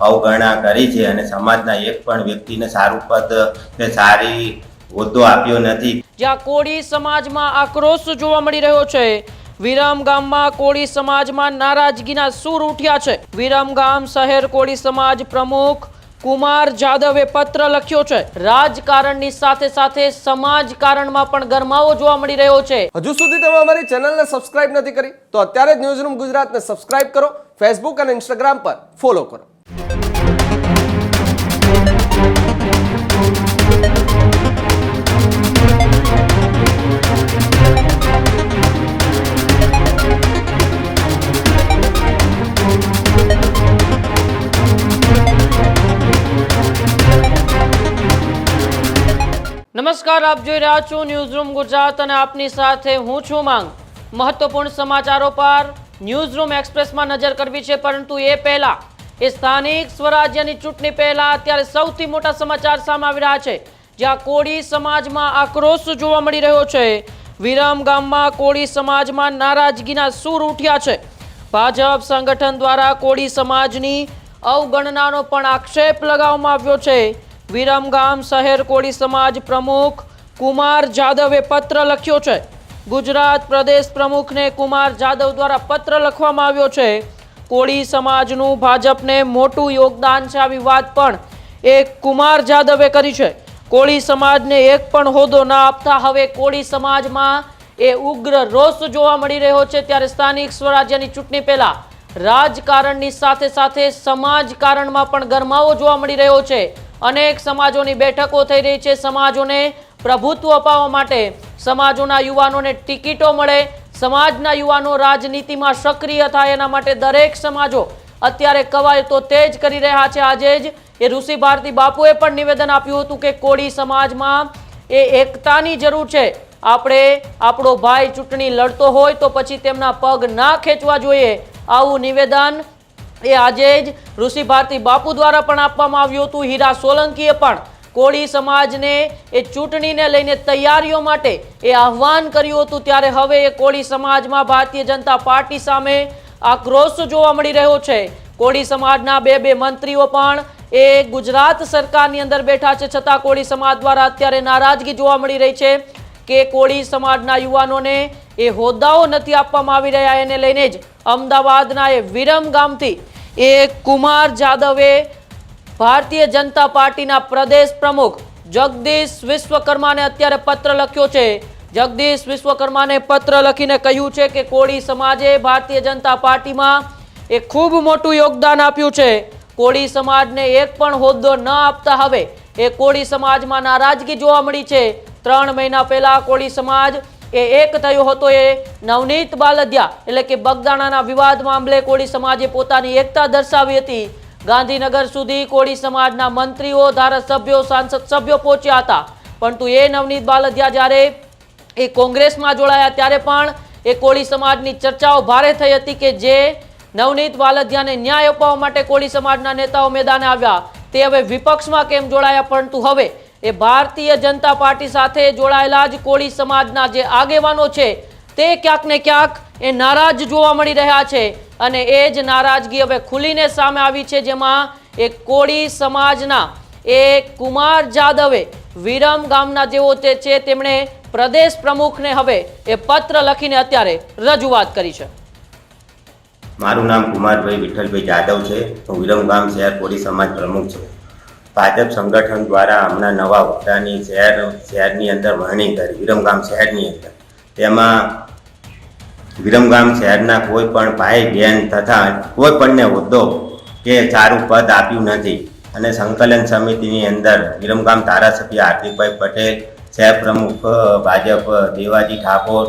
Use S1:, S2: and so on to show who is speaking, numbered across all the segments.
S1: અવગણના કરી છે અને સમાજના એક પણ વ્યક્તિને સારું પદ કે સારી હોદ્દો આપ્યો નથી।
S2: જ્યાં કોળી સમાજમાં આક્રોશ જોવા મળી રહ્યો છે। વિરમગામમાં કોળી સમાજમાં નારાજગીના સૂર ઉઠ્યા છે। વિરમગામ શહેર કોળી સમાજ પ્રમુખ કુમાર જાદવે પત્ર લખ્યો છે। રાજકારણની સાથે સાથે સમાજકારણમાં પણ ગરમાવો જોવા મળી રહ્યો છે।
S3: હજુ સુધી તમે અમારી ચેનલને સબસ્ક્રાઇબ નથી કરી તો અત્યારે જ ન્યૂઝરૂમ ગુજરાતને સબસ્ક્રાઇબ કરો, ફેસબુક અને ઇન્સ્ટાગ્રામ પર ફોલો કરો।
S2: નમસ્કાર, આપ જોઈ રહ્યા છો ન્યૂઝરૂમ ગુજરાત અને આપની સાથે હું છું માંગ। મહત્વપૂર્ણ સમાચારો પર ન્યૂઝરૂમ એક્સપ્રેસમાં નજર કરવી છે, પરંતુ એ પહેલા એ સ્થાનિક સ્વરાજ્યની ચૂંટણી પહેલા અત્યારે સૌથી મોટા સમાચાર સામે આવી રહ્યા છે, જ્યાં કોળી સમાજમાં આક્રોશ જોવા મળી રહ્યો છે। વિરમગામમાં કોળી સમાજમાં નારાજગીના સૂર ઉઠ્યા છે। ભાજપ સંગઠન દ્વારા કોળી સમાજની અવગણનાનો પણ આક્ષેપ લગાવવામાં આવ્યો છે। વિરમગામ શહેર કોળી સમાજ પ્રમુખ કુમાર જાદવે પત્ર લખ્યો છે। ગુજરાત પ્રદેશ પ્રમુખને કુમાર જાદવ દ્વારા પત્ર લખવામાં આવ્યો છે। કોળી સમાજનું ભાજપને મોટું યોગદાન છે, આવી વાત પણ એક કુમાર જાદવે કરી છે। કોળી સમાજને એક પણ હોદ્દો ના આપતા હવે કોળી સમાજમાં એ ઉગ્ર રોષ જોવા મળી રહ્યો છે। ત્યારે સ્થાનિક સ્વરાજ્યની ચૂંટણી પહેલા રાજકારણની સાથે સાથે સમાજકારણમાં પણ ગરમાવો જોવા મળી રહ્યો છે। અનેક સમાજોની બેઠકો થઈ રહી છે। સમાજોને પ્રભુત્વ અપાવવા માટે સમાજોના યુવાનોને ટિકિટો મળે, સમાજના યુવાનો રાજનીતિમાં સક્રિય થાય, એના માટે દરેક સમાજો અત્યારે કવાયતો તેજ કરી રહ્યા છે। આજે જ એ ઋષિ ભારતી બાપુએ પણ નિવેદન આપ્યું હતું કે કોળી સમાજમાં એ એકતાની જરૂર છે। આપણે આપણો ભાઈ ચૂંટણી લડતો હોય તો પછી તેમના પગ ના ખેંચવા જોઈએ, આવું નિવેદન એ આજે જ ઋષિ ભારતી બાપુ દ્વારા પણ આપવામાં આવ્યું હતું। હીરા સોલંકીએ પણ કોળી સમાજને એ ચૂંટણીને લઈને તૈયારીઓ માટે એ આહવાન કર્યું હતું। ત્યારે હવે એ કોળી સમાજમાં ભારતીય જનતા પાર્ટી સામે આક્રોશ જોવા મળી રહ્યો છે। કોળી સમાજના બે મંત્રીઓ પણ એ ગુજરાત સરકારની અંદર બેઠા છે, છતાં કોળી સમાજ દ્વારા અત્યારે નારાજગી જોવા મળી રહી છે કે કોળી સમાજના યુવાનોને એ હોદ્દાઓ નથી આપવામાં આવી રહ્યા। એને લઈને જ અમદાવાદના એ વિરમગામથી એ કુમાર જાદવે ભારતીય જનતા પાર્ટીના પ્રદેશ પ્રમુખ જગદીશ વિશ્વકર્માને અત્યારે પત્ર લખ્યો છે। જગદીશ વિશ્વકર્માને પત્ર લખીને કહ્યું છે કે કોળી સમાજે ભારતીય જનતા પાર્ટીમાં એ ખૂબ મોટું યોગદાન આપ્યું છે। કોળી સમાજને એક પણ હોદ્દો ન આપતા હવે એ કોળી સમાજમાં નારાજગી જોવા મળી છે। 3 મહિના પહેલા કોળી સમાજ એક થયો હતો। એ નવનીત બાલદિયા એટલે કે બગદાણાના વિવાદ મામલે કોળી સમાજે પોતાની એકતા દર્શાવી હતી। ગાંધીનગર સુધી કોળી સમાજના મંત્રીઓ, ધારાસભ્યો, સાંસદ સભ્યો પહોંચ્યા હતા, પરંતુ એ નવનીત બાલદિયા જ્યારે એ કોંગ્રેસમાં જોડાયા ત્યારે પણ એ કોળી સમાજની ચર્ચાઓ ભારે થઈ હતી કે જે નવનીત બાલદિયાને ન્યાય અપાવવા માટે કોળી સમાજના નેતાઓ મેદાને આવ્યા, તે હવે વિપક્ષમાં કેમ જોડાયા, પરંતુ હવે એ ભારતીય જનતા પાર્ટી સાથે જોડાયેલા જ કોળી સમાજના જે આગેવાનો છે તે ક્યાંક ને ક્યાંક એ નારાજ જોવા મળી રહ્યા છે। અને એ જ નારાજગી હવે ખુલીને સામે આવી છે, જેમાં એ કોળી સમાજના એ કુમાર જાદવે વિરમગામના જેવો તે છે તેમણે પ્રદેશ પ્રમુખને હવે એ પત્ર લખીને અત્યારે રજૂઆત કરી છે।
S1: મારું નામ કુમારભાઈ વિઠ્ઠલભાઈ જાદવ છે। હું વિરમગામ શહેર કોળી સમાજ પ્રમુખ છું। ભાજપ સંગઠન દ્વારા હમણાં નવા હોદ્દાની શહેરની અંદર વરણી કરી વિરમગામ શહેરની અંદર, તેમાં વિરમગામ શહેરના કોઈ પણ ભાઈ બહેન તથા કોઈ પણને હોદ્દો કે સારું પદ આપ્યું નથી। અને સંકલન સમિતિની અંદર વિરમગામ ધારાસભ્ય હાર્દિકભાઈ પટેલ, શહેર પ્રમુખ ભાજપ દેવાજી ઠાકોર,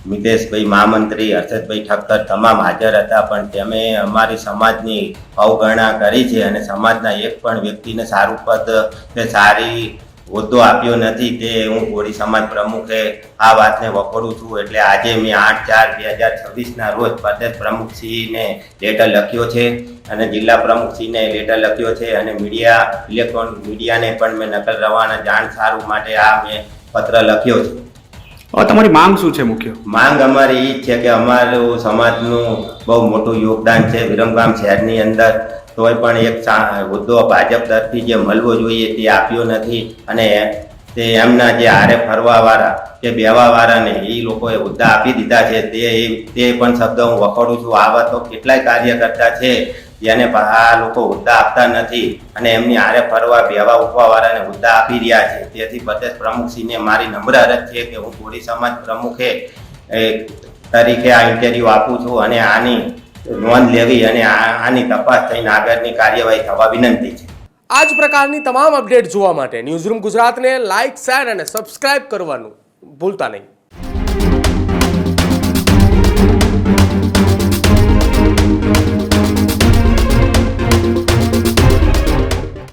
S1: મિતેશભાઈ મહામંત્રી, હર્ષદભાઈ ઠક્કર તમામ હાજર હતા, પણ તેમણે અમારી સમાજની અવગણના કરી છે અને સમાજના એક પણ વ્યક્તિને સારું પદ કે સારી હોદ્દો આપ્યો નથી। તે હું કોળી સમાજ પ્રમુખે આ વાતને વખોડું છું। એટલે આજે મેં 8/4/2026ના રોજ પ્રદેશ પ્રમુખશ્રીને લેટર લખ્યો છે અને જિલ્લા પ્રમુખશ્રીને લેટર લખ્યો છે અને ઇલેક્ટ્રોનિક મીડિયાને પણ મેં નકલ રવાના જાણ સારું માટે આ મેં પત્ર લખ્યો છે।
S4: તમારી માંગ શું છે? મુખ્ય
S1: માંગ અમારી એ છે કે અમારું સમાજનું બહુ મોટું યોગદાન છે વિરમગામ શહેરની અંદર, તોય પણ એક હોદ્દો ભાજપ તરફથી જે મળવો જોઈએ તે આપ્યો નથી અને તે એમના જે હારે ફરવાવાળા કે બેવાવાળાને એ લોકોએ હોદ્દા આપી દીધા છે તે પણ શબ્દ હું વખોડું છું. આવા તો કેટલાય કાર્યકર્તા છે જેને આ લોકો હોદ્દા આપતા નથી અને એમની હારે ફરવા બેવા ઉઠવાવાળાને હોદ્દા આપી રહ્યા છે. તેથી પ્રદેશ પ્રમુખશ્રીને મારી નમ્ર અરજ છે કે હું કોળી સમાજ પ્રમુખે તરીકે આ ઇન્ટરવ્યૂ આપું છું અને આની નોંધ લેવી અને આની તપાસ થઈને આગળની કાર્યવાહી થવા વિનંતી છે.
S3: આ જ પ્રકારની તમામ અપડેટ જોવા માટે ન્યૂઝરૂમ ગુજરાતને લાઇક, શેર અને સબસ્ક્રાઇબ કરવાનું ભૂલતા નહીં.